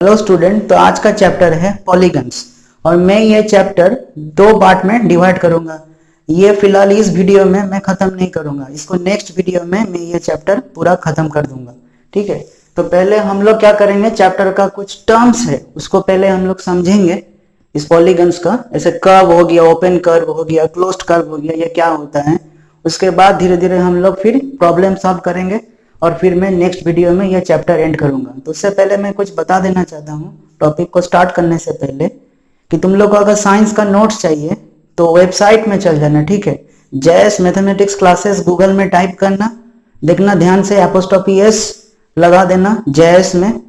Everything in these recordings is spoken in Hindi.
हेलो स्टूडेंट, तो आज का चैप्टर है पॉलीगन्स और मैं ये चैप्टर दो पार्ट में डिवाइड करूंगा। ये फिलहाल इस वीडियो में मैं खत्म नहीं करूंगा, इसको नेक्स्ट वीडियो में मैं ये चैप्टर पूरा खत्म कर दूंगा। ठीक है, तो पहले हम लोग क्या करेंगे, चैप्टर का कुछ टर्म्स है उसको पहले हम लोग समझेंगे। इस पॉलीगन्स का ऐसे कर्व हो गया, ओपन कर्व हो गया, क्लोज्ड कर्व हो गया, ये क्या होता है। उसके बाद धीरे धीरे हम लोग फिर प्रॉब्लम सॉल्व करेंगे और फिर मैं नेक्स्ट वीडियो में यह चैप्टर एंड करूंगा। तो उससे पहले मैं कुछ बता देना चाहता हूँ टॉपिक को स्टार्ट करने से पहले कि तुम लोग को अगर साइंस का नोट्स चाहिए तो वेबसाइट में चल जाना। ठीक है, जेएस मैथमेटिक्स क्लासेस गूगल में टाइप करना, देखना ध्यान से एपोस्ट्रोफी एस लगा देना जेएस में।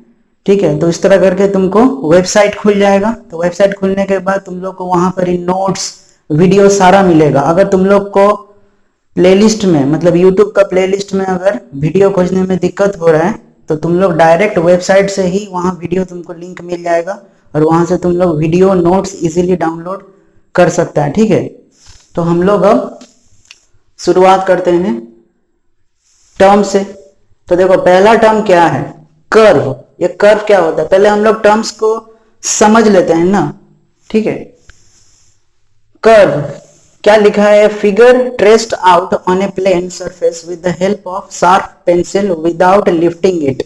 ठीक है, तो इस तरह करके तुमको वेबसाइट खुल जाएगा। तो वेबसाइट खुलने के बाद तुम लोग को वहां पर ही नोट्स वीडियो सारा मिलेगा। अगर तुम लोग को प्लेलिस्ट में मतलब यूट्यूब का प्लेलिस्ट में अगर वीडियो खोजने में दिक्कत हो रहा है तो तुम लोग डायरेक्ट वेबसाइट से ही वहां वीडियो तुमको लिंक मिल जाएगा और वहां से तुम लोग वीडियो नोट्स इजीली डाउनलोड कर सकता है। ठीक है, तो हम लोग अब शुरुआत करते हैं टर्म से। तो देखो पहला टर्म क्या है, कर्व। ये कर्व क्या होता है, पहले हम लोग टर्म्स को समझ लेते हैं ना। ठीक है, कर्व क्या लिखा है, figure traced out on a plane surface with the help of sharp pencil without lifting it.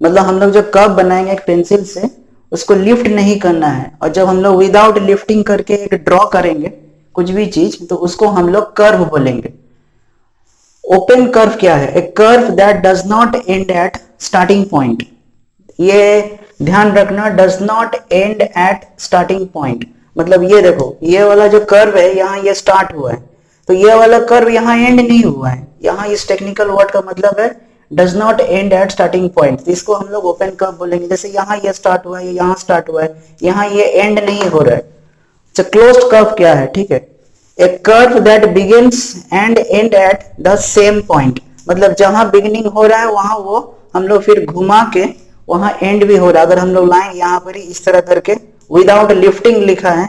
मतलब हम लोग जो कर्व बनाएंगे एक पेंसिल से, उसको लिफ्ट नहीं करना है, और जब हम लोग विदाउट लिफ्टिंग करके एक ड्रॉ करेंगे कुछ भी चीज तो उसको हम लोग कर्व बोलेंगे। ओपन कर्व क्या है, a curve that does not end at starting point. ये ध्यान रखना, does not end at starting point. मतलब ये देखो, ये वाला जो कर्व है यहाँ ये स्टार्ट हुआ है, तो ये वाला कर्व यहाँ एंड नहीं हुआ है। यहाँ इस टेक्निकल वर्ड का मतलब है does not end at starting point, तो इसको हम लोग ओपन कर्व बोलेंगे। जैसे यहाँ ये स्टार्ट हुआ है, यहाँ स्टार्ट हुआ है, यहाँ ये एंड नहीं हो रहा है। तो क्लोज्ड कर्व क्या है, ठीक है, a curve that begins and end at the same point. मतलब जहां बिगिनिंग हो रहा है वहां वो हम लोग फिर घुमा के वहां एंड भी हो रहा है। अगर हम लोग लाएं यहाँ पर ही इस तरह करके विदाउट लिफ्टिंग लिखा है,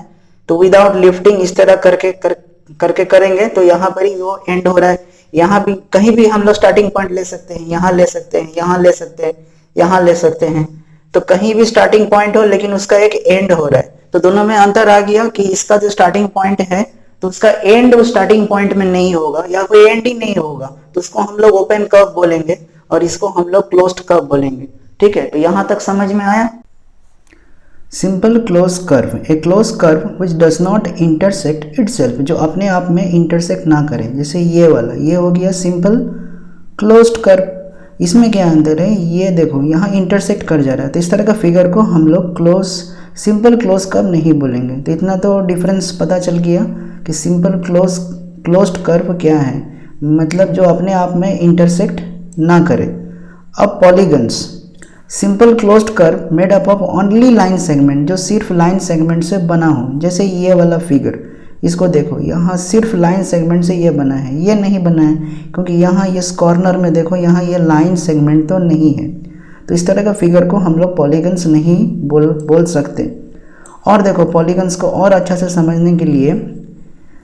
तो विदाउट लिफ्टिंग इस तरह करके करेंगे तो यहाँ पर ही वो एंड हो रहा है। यहाँ भी कहीं भी हम लोग स्टार्टिंग पॉइंट ले सकते हैं, यहाँ ले सकते हैं, यहाँ ले सकते हैं, यहाँ ले सकते हैं। तो कहीं भी स्टार्टिंग पॉइंट हो लेकिन उसका एक एंड हो रहा है, तो दोनों में अंतर आ गया कि इसका जो स्टार्टिंग पॉइंट है तो उसका एंड उस स्टार्टिंग पॉइंट में नहीं होगा या कोई एंड ही नहीं होगा, तो उसको हम लोग ओपन कर्व बोलेंगे और इसको हम लोग क्लोज्ड कर्व बोलेंगे। ठीक है, तो यहां तक समझ में आया। Simple close curve, A close curve which does not intersect itself, जो अपने आप में इंटरसेक्ट ना करे। जैसे ये वाला, ये हो गया सिंपल क्लोज्ड कर्व। इसमें क्या अंतर है, ये देखो यहाँ इंटरसेक्ट कर जा रहा है, तो इस तरह का फिगर को हम लोग सिंपल क्लोज कर्व नहीं बोलेंगे। तो इतना तो डिफरेंस पता चल गया कि सिंपल क्लोज्ड कर्व क्या है, मतलब जो अपने आप में इंटरसेक्ट ना करे। अब polygons, simple closed curve made up of only line segment, जो सिर्फ लाइन सेगमेंट से बना हो। जैसे ये वाला फिगर, इसको देखो यहाँ सिर्फ लाइन सेगमेंट से ये बना है, ये नहीं बना है क्योंकि यहाँ ये कॉर्नर में देखो यहाँ ये लाइन सेगमेंट तो नहीं है। तो इस तरह का फिगर को हम लोग पॉलीगन्स नहीं बोल सकते। और देखो पॉलीगन्स को और अच्छा से समझने के लिए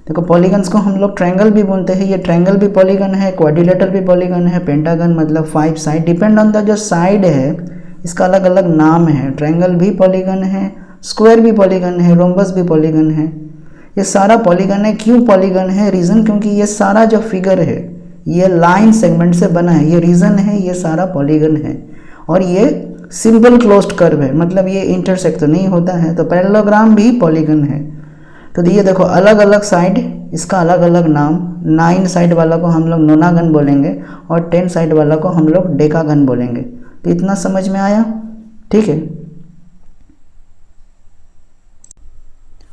देखो, पॉलीगन्स को हम लोग ट्रायंगल भी बोलते हैं। ये ट्रायंगल भी पॉलीगन है, क्वाड्रिलेटरल भी पॉलीगन है, पेंटागन मतलब 5 साइड, डिपेंड ऑन द जो साइड है इसका अलग अलग नाम है। ट्रायंगल भी पॉलीगन है, स्क्वायर भी पॉलीगन है, रोम्बस भी पॉलीगन है। ये सारा पॉलीगन है। क्यों पॉलीगन है, रीज़न क्योंकि ये सारा जो फिगर है ये लाइन सेगमेंट से बना है, ये रीज़न है, ये सारा पॉलीगन है। और ये सिंपल क्लोज्ड कर्व है, मतलब ये इंटरसेक्ट तो नहीं होता है। तो पैरेललोग्राम भी पॉलीगन है। तो ये देखो अलग अलग साइड, इसका अलग अलग नाम। 9 साइड वाला को हम लोग नोनागन बोलेंगे और 10 साइड वाला को हम लोग डेकागन बोलेंगे। तो इतना समझ में आया, ठीक है।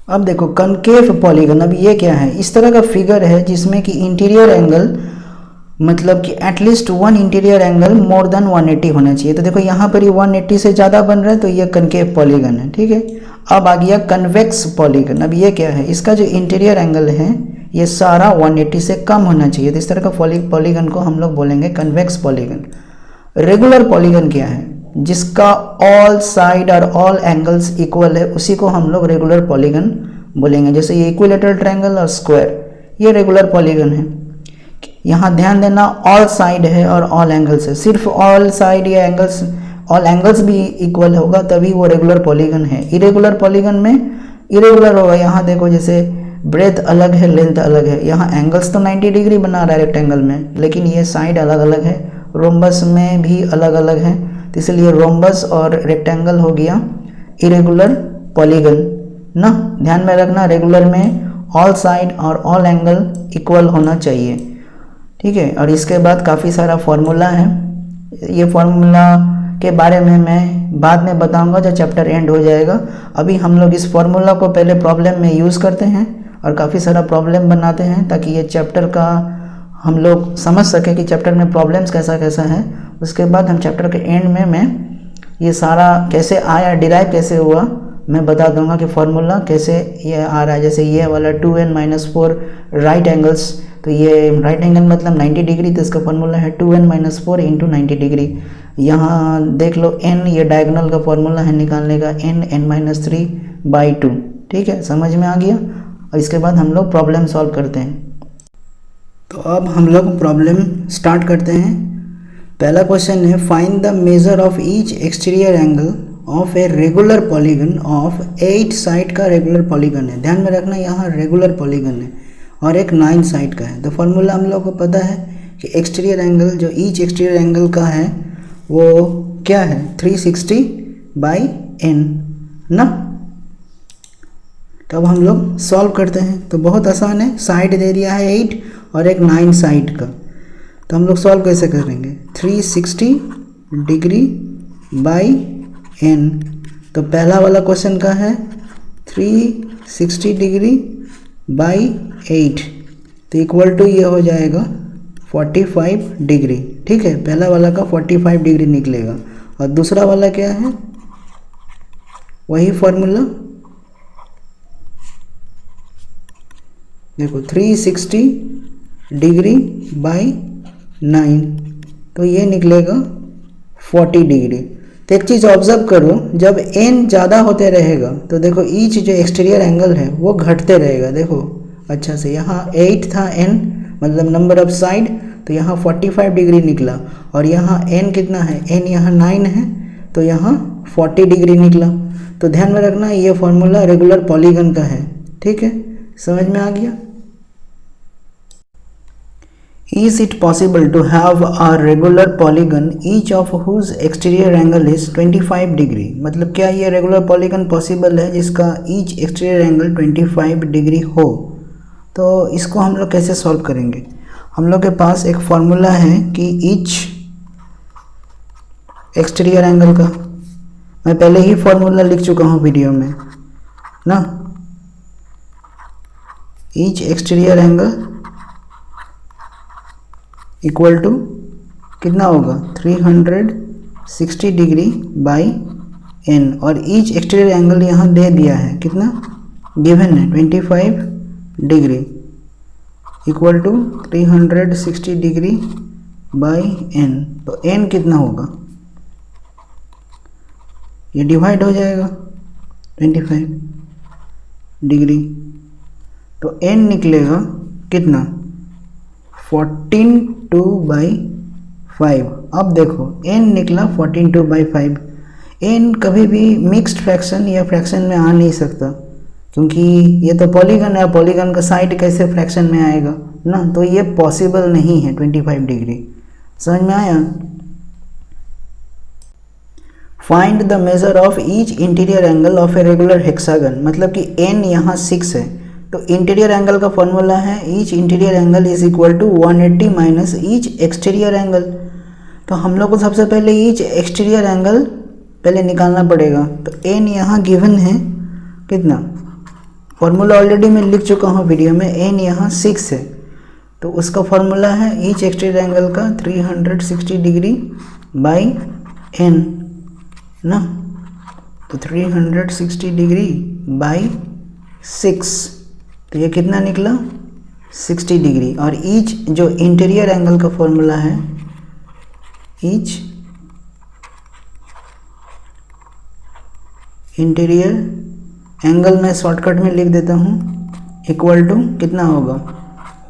अब देखो कनकेव पॉलीगन, अब ये क्या है, इस तरह का फिगर है जिसमें कि इंटीरियर एंगल मतलब कि at least 1 interior angle more than 180 होना चाहिए। तो देखो यहाँ पर ही 180 से ज़्यादा बन रहा है, तो ये कनकेव पॉलीगन है। ठीक है, अब आ गया कन्वेक्स पॉलीगन। अब ये क्या है, इसका जो इंटीरियर एंगल है ये सारा 180 से कम होना चाहिए। तो इस तरह का पॉलीगन को हम लोग बोलेंगे कन्वेक्स पॉलीगन। रेगुलर पॉलीगन क्या है, जिसका ऑल साइड और ऑल एंगल्स इक्वल है, उसी को हम लोग रेगुलर पॉलीगन बोलेंगे। जैसे ये इक्विलेटरल ट्रायंगल और स्क्वायर, ये रेगुलर पॉलीगन है। यहाँ ध्यान देना ऑल साइड है और ऑल एंगल्स है, सिर्फ ऑल साइड या एंगल्स ऑल एंगल्स भी इक्वल होगा तभी वो रेगुलर पॉलीगन है। इरेगुलर पॉलीगन में इरेगुलर होगा। यहाँ देखो जैसे ब्रेथ अलग है, लेंथ अलग है, यहाँ एंगल्स तो 90 डिग्री बना रहा है रेक्टेंगल में, लेकिन ये साइड अलग अलग है। रोम्बस में भी अलग अलग है, तो इसलिए रोम्बस और रेक्टेंगल हो गया इरेगुलर पॉलीगन ना। ध्यान में रखना, रेगुलर में ऑल साइड और ऑल एंगल इक्वल होना चाहिए, ठीक है। और इसके बाद काफ़ी सारा फॉर्मूला है, ये फॉर्मूला के बारे में मैं बाद में बताऊंगा जब चैप्टर एंड हो जाएगा। अभी हम लोग इस फॉर्मूला को पहले प्रॉब्लम में यूज़ करते हैं और काफ़ी सारा प्रॉब्लम बनाते हैं ताकि ये चैप्टर का हम लोग समझ सके कि चैप्टर में प्रॉब्लम्स कैसा कैसा है। उसके बाद हम चैप्टर के एंड में मैं ये सारा कैसे आया, डिराइव कैसे हुआ, मैं बता दूंगा कि फॉर्मूला कैसे ये आ रहा है। जैसे ये वाला 2n-4 राइट एंगल्स, तो ये राइट एंगल मतलब 90 डिग्री, तो इसका फॉर्मूला है 2n-4 इंटू 90 डिग्री। यहाँ देख लो n, ये डायगोनल का फॉर्मूला है निकालने का, n(n-3/2), ठीक है, समझ में आ गया। और इसके बाद हम लोग प्रॉब्लम सॉल्व करते हैं। तो अब हम लोग प्रॉब्लम स्टार्ट करते हैं। पहला क्वेश्चन है, find the measure of each exterior angle of a regular polygon of 8 side का रेगुलर पॉलीगन है। ध्यान में रखना यहाँ रेगुलर पॉलीगन है और एक 9 साइड का है। तो फॉर्मूला हम लोग को पता है कि एक्सटीरियर एंगल जो ईच एक्सटीरियर एंगल का है वो क्या है, 360/n ना। तो अब हम लोग सॉल्व करते हैं। तो बहुत आसान है, साइड दे दिया है 8 और एक 9 साइड का। तो हम लोग सॉल्व कैसे करेंगे, 360 डिग्री बाई n। तो पहला वाला क्वेश्चन का है 360 डिग्री बाई 8, तो इक्वल टू ये हो जाएगा 45 डिग्री, ठीक है। पहला वाला का 45 डिग्री निकलेगा। और दूसरा वाला क्या है, वही फॉर्मूला देखो, 360 डिग्री बाई 9, तो ये निकलेगा 40 डिग्री। तो एक चीज़ ऑब्जर्व करो, जब n ज़्यादा होते रहेगा तो देखो ईच जो एक्सटीरियर एंगल है वो घटते रहेगा। देखो अच्छा से, यहाँ 8 था n मतलब नंबर ऑफ साइड, तो यहाँ 45 डिग्री निकला। और यहाँ n कितना है, n यहाँ 9 है, तो यहाँ 40 डिग्री निकला। तो ध्यान में रखना ये फॉर्मूला रेगुलर पॉलीगन का है, ठीक है, समझ में आ गया। Is it possible to have a regular polygon each of whose exterior angle is 25 degree? मतलब क्या ये रेगुलर पॉलीगन पॉसिबल है जिसका ईच एक्सटीरियर एंगल 25 डिग्री हो? तो इसको हम लोग कैसे सॉल्व करेंगे। हम लोग के पास एक फॉर्मूला है कि ईच एक्सटीरियर एंगल का, मैं पहले ही फॉर्मूला लिख चुका हूँ वीडियो में ना। Each exterior angle equal to कितना होगा, 360 डिग्री बाई n। और ईच एक्सटीरियर एंगल यहाँ दे दिया है, कितना गिवन है, 25 degree equal to 360 degree by n। तो n कितना होगा, ये डिवाइड हो जाएगा 25 डिग्री, तो n निकलेगा कितना, 14/5। अब देखो n निकला 14/5। n कभी भी मिक्स्ड फ्रैक्शन या फ्रैक्शन में आ नहीं सकता, क्योंकि ये तो पॉलीगन है, पॉलीगन का साइड कैसे फ्रैक्शन में आएगा ना, तो ये पॉसिबल नहीं है 25 डिग्री। समझ में आया। Find the measure of each interior angle of a regular hexagon, मतलब कि n यहाँ 6 है, तो इंटीरियर एंगल का फॉर्मूला है each interior angle is equal to 180 minus each exterior angle. तो हम लोग को सबसे पहले ईच एक्सटीरियर एंगल पहले निकालना पड़ेगा। तो n यहाँ गिवन है कितना, फॉर्मूला ऑलरेडी मैं लिख चुका हूँ वीडियो में, n यहाँ 6 है, तो उसका फॉर्मूला है ईच एक्सटीरियर एंगल का 360 डिग्री बाई n ना। तो 360 डिग्री बाई 6, तो ये कितना निकला, 60 डिग्री। और ईच जो इंटीरियर एंगल का फॉर्मूला है, ईच इंटीरियर एंगल में शॉर्टकट में लिख देता हूँ, इक्वल टू कितना होगा,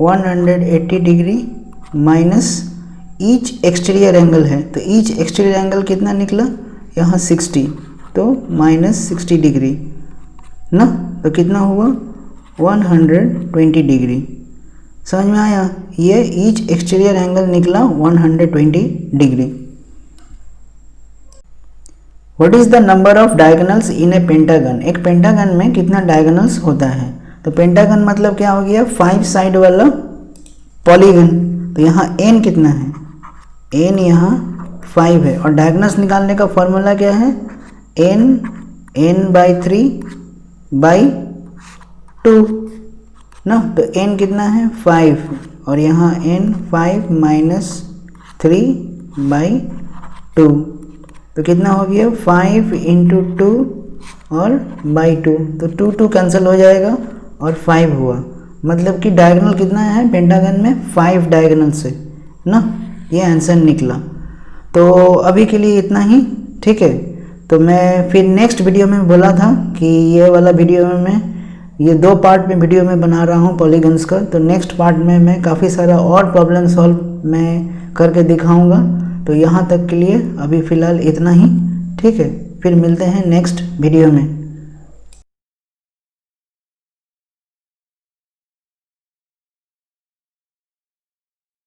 180 degree minus each exterior angle है, तो ईच एक्सटीरियर एंगल कितना निकला, यहाँ 60, तो -60 डिग्री ना, तो कितना हुआ 120 डिग्री। समझ में आया? ये ईच एक्सटीरियर एंगल निकला 120 degree. What is the number of diagonals in A pentagon? एक पेंटागन में कितना डायगोनल्स होता है? तो पेंटागन मतलब क्या हो गया, 5 साइड वाला पॉलीगन। तो यहाँ n कितना है, n यहाँ 5 है, और डायगोनल्स निकालने का फॉर्मूला क्या है, n/3/2 ना। तो n कितना है 5, और यहाँ n 5 - 3/2, तो कितना हो गया 5 × 2 और बाई 2, तो 2 कैंसिल हो जाएगा और 5 हुआ। मतलब कि डायगोनल कितना है पेंटागन में, 5 डायगोनल्स है ना, ये आंसर निकला। तो अभी के लिए इतना ही, ठीक है। तो मैं फिर नेक्स्ट वीडियो में बोला था कि ये वाला वीडियो में मैं ये 2 पार्ट में वीडियो में बना रहा हूँ पॉलीगन्स का। तो नेक्स्ट पार्ट में मैं काफ़ी सारा और प्रॉब्लम सॉल्व मैं करके दिखाऊंगा। तो यहाँ तक के लिए अभी फ़िलहाल इतना ही, ठीक है। फिर मिलते हैं नेक्स्ट वीडियो में।